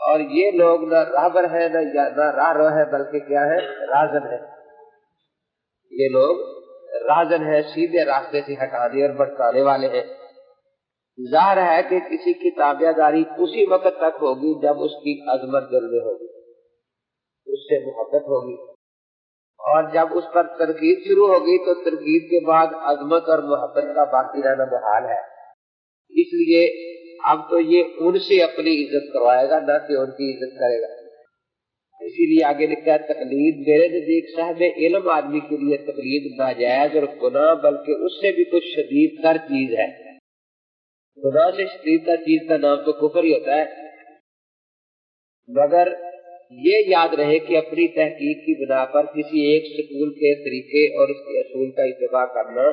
اور یہ لوگ نہ راہبر ہے نہ راہرو ہے، بلکہ کیا ہے؟ راہزن ہے۔ یہ لوگ راہزن ہے، سیدھے راستے سے ہٹانے اور بھٹکانے والے ہیں۔ ظاہر ہے کہ کسی کی تابع داری اسی وقت تک ہوگی جب اس کی عظمت دل میں ہوگی، اس سے محبت ہوگی، اور جب اس پر تنقید شروع ہوگی تو تنقید کے بعد عظمت اور محبت کا باقی رہنا محال ہے۔ اس لیے اب تو یہ ان سے اپنی عزت کروائے گا، نہ کہ ان کی عزت کرے گا۔ اسی لیے آگے لکھا ہے تقلید میرے نزدیک صاحب علم آدمی کے لیے تقلید ناجائز اور گناہ، بلکہ اس سے بھی کچھ شدید تر چیز ہے۔ گناہ سے شدید تر چیز کا نام تو کفر ہی ہوتا ہے، مگر یہ یاد رہے کہ اپنی تحقیق کی بنا پر کسی ایک سکول کے طریقے اور اس کے اصول کا اتباع کرنا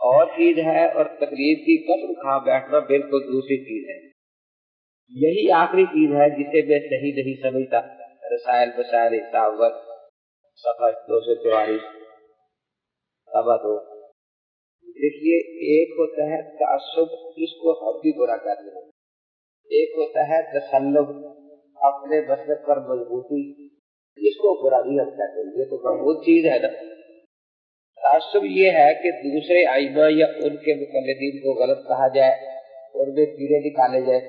اور چیز ہے، اور تقلید کی قسم کھا بیٹھنا بالکل دوسری چیز ہے۔ یہی آخری چیز ہے جسے میں صحیح نہیں سمجھتا۔ رسائل مسائل حساب صفحہ 244 صفحہ 2۔ دیکھیے، ایک ہوتا ہے تعصب، اس کو ہم بھی برا کرتے ہیں، ایک ہوتا ہے تسلب، اپنے مسلک پر مضبوطی، اس کو برا نہیں ہم کہتے ہیں، یہ تو محمود چیز ہے نا۔ تعصب یہ ہے کہ دوسرے ائمہ یا ان کے مقلدین کو غلط کہا جائے، ان میں کیڑے نکالے جائے۔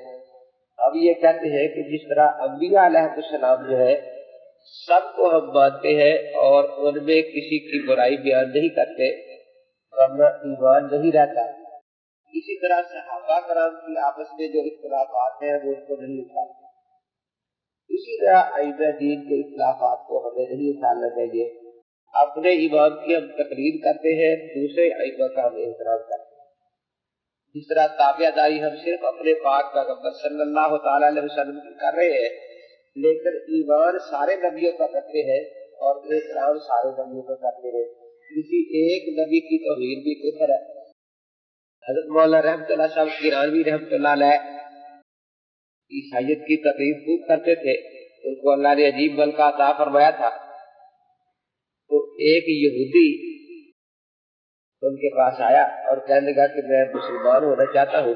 اب یہ کہتے ہیں کہ جس طرح انبیاء علیہ السلام جو ہے سب کو ہم مانتے ہیں اور ان میں کسی کی برائی بیان نہیں کرتے ورنہ ایمان نہیں رہتا، اسی طرح صحابہ کرام کی آپس میں جو اختلافات ہیں وہ ان کو نہیں اٹھاتے، اسی طرح ائمہ دین کے اختلافات کو ہمیں نہیں اٹھانا چاہیے۔ اپنے امام کی ہم تقلید کرتے ہیں، دوسرے ائمہ کا ہم احترام کرتے ہیں۔ جس طرح تابع داری ہم صرف اپنے پاک پیغمبر صلی اللہ تعالی علیہ وسلم کی کر رہے ہیں، لیکن ایمان سارے نبیوں کا کرتے ہیں اور احترام سارے نبیوں کا کرتے ہیں۔ کسی ایک نبی کی توہین بھی کفر ہے۔ حضرت مولانا رحمت اللہ صاحب گیلانی رحمت اللہ علیہ عیسائیت کی تقریر خوب کرتے تھے، ان کو اللہ نے عجیب ملکہ عطا فرمایا تھا۔ تو ایک یہودی ان کے پاس آیا اور کہنے لگا کہ میں مسلمان ہونا چاہتا ہوں،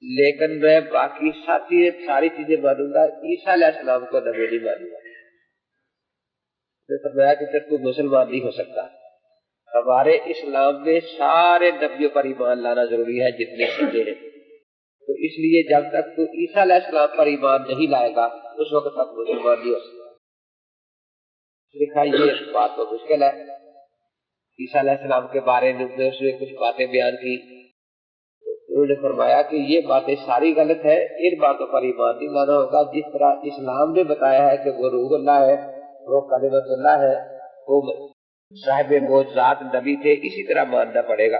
لیکن میں باقی ساری چیزیں مانوں گا، عیسیٰ علیہ السلام کو نبی نہیں مانوں گا۔ نے فرمایا کہ پھر تو مسلمان نہیں ہو سکتا، ہمارے اسلام میں سارے نبیوں پر ایمان لانا ضروری ہے جتنے سچے ہیں، تو اس لیے جب تک تو عیسیٰ علیہ السلام پر ایمان نہیں لائے گا اس وقت تک مسلمان نہیں ہو سکتا۔ لکھا یہ بات تو مشکل ہے۔ عیسیٰ علیہ السلام کے بارے میں اس نے کچھ باتیں بیان کی، انہوں نے فرمایا کہ یہ باتیں ساری غلط ہے، ان باتوں پر ایمان نہیں لانا ہوگا۔ جس طرح اسلام نے بتایا ہے کہ وہ روح اللہ ہے، وہ کلمت اللہ ہے، وہ صاحب معجزات نبی تھے، اسی طرح ماننا پڑے گا۔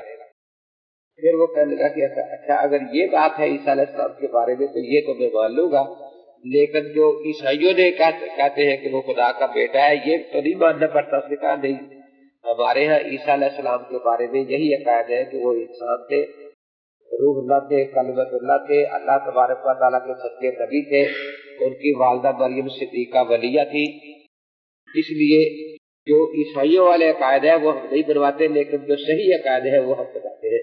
پھر وہ کہنے لگا کہ اچھا اگر یہ بات ہے عیسیٰ علیہ السلام کے بارے میں تو یہ تو میں مان لوں گا، لیکن جو عیسائیوں نے کہتے ہیں کہ وہ خدا کا بیٹا ہے، یہ تو نہیں ماننا پڑتا۔ اس نے کہا نہیں، ہمارے ہاں عیسیٰ علیہ السلام کے بارے میں یہی عقائد ہے کہ وہ انسان تھے، روح اللہ تھے، کلمت اللہ تھے، اللہ تبارک و تعالیٰ کے سچے نبی تھے، ان کی والدہ مریم صدیقہ ولیہ تھی۔ اس لیے جو عیسائیوں والے عقائد ہیں وہ ہم نہیں بنواتے، لیکن جو صحیح عقائد ہے وہ ہم بتاتے ہیں۔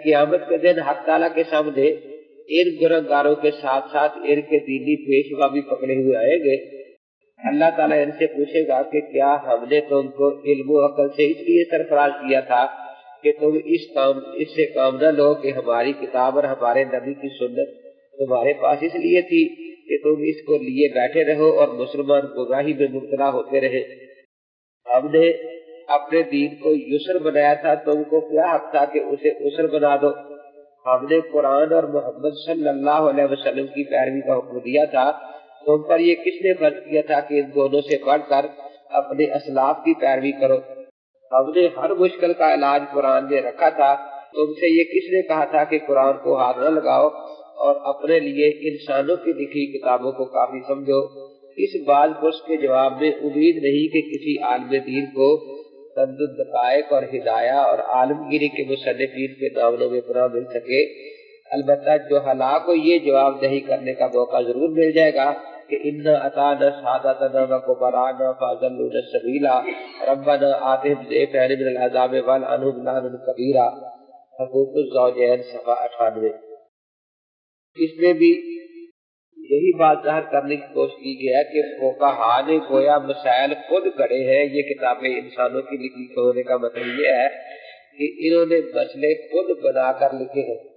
قیامت کے دن حق تعالیٰ کے سامنے ان گنہگاروں کے ساتھ ساتھ ان کے دینی پیشوا بھی پکڑے ہوئے آئیں گے۔ اللہ تعالیٰ ان سے پوچھے گا کہ کیا ہم نے تم کو علم و عقل سے اس لیے سرفراز کیا تھا کہ تم اس سے کام نہ لو کہ ہماری کتاب اور ہمارے نبی کی سنت تمہارے پاس اس لیے تھی کہ تم اس کو لیے بیٹھے رہو اور مسلمان گمراہی میں مبتلا ہوتے رہے۔ ہم نے اپنے دین کو یسر بنایا تھا، تم کو کیا حق تھا کہ اسے عسر بنا دو؟ ہم نے قرآن اور محمد صلی اللہ علیہ وسلم کی پیروی کا حکم دیا تھا، تم پر یہ کس نے فرض کیا تھا کہ ان دونوں سے بڑھ کر اپنے اسلاف کی پیروی کرو؟ ہم نے ہر مشکل کا علاج قرآن میں رکھا تھا، تم سے یہ کس نے کہا تھا کہ قرآن کو ہاتھ نہ لگاؤ اور اپنے لیے انسانوں کی لکھی کتابوں کو کافی سمجھو؟ اس بعض پرس کے جواب میں امید نہیں کہ کسی عالم دین کو تندد دقائق اور ہدایہ اور عالمگیری کے مصنفین کے دامنوں میں پناہ مل سکے۔ البتہ جو ہلاک کو یہ جواب دہی کرنے کا موقع ضرور مل جائے گا کہ انا اطعنا سادتنا وکبراءنا فاضلونا السبیلا ربنا آتهم ضعفین من العذاب والعنہم لعنا کبیرا۔ حقوق الزوجین صفحہ 98۔ اس میں بھی یہی بات ظاہر کرنے کی کوشش کی گئی ہے کہ فقہا نے گویا مسائل خود گھڑے ہیں. یہ کتابیں انسانوں کی لکھی ہونے کا مطلب یہ ہے کہ انہوں نے مسئلے خود بنا کر لکھے ہیں.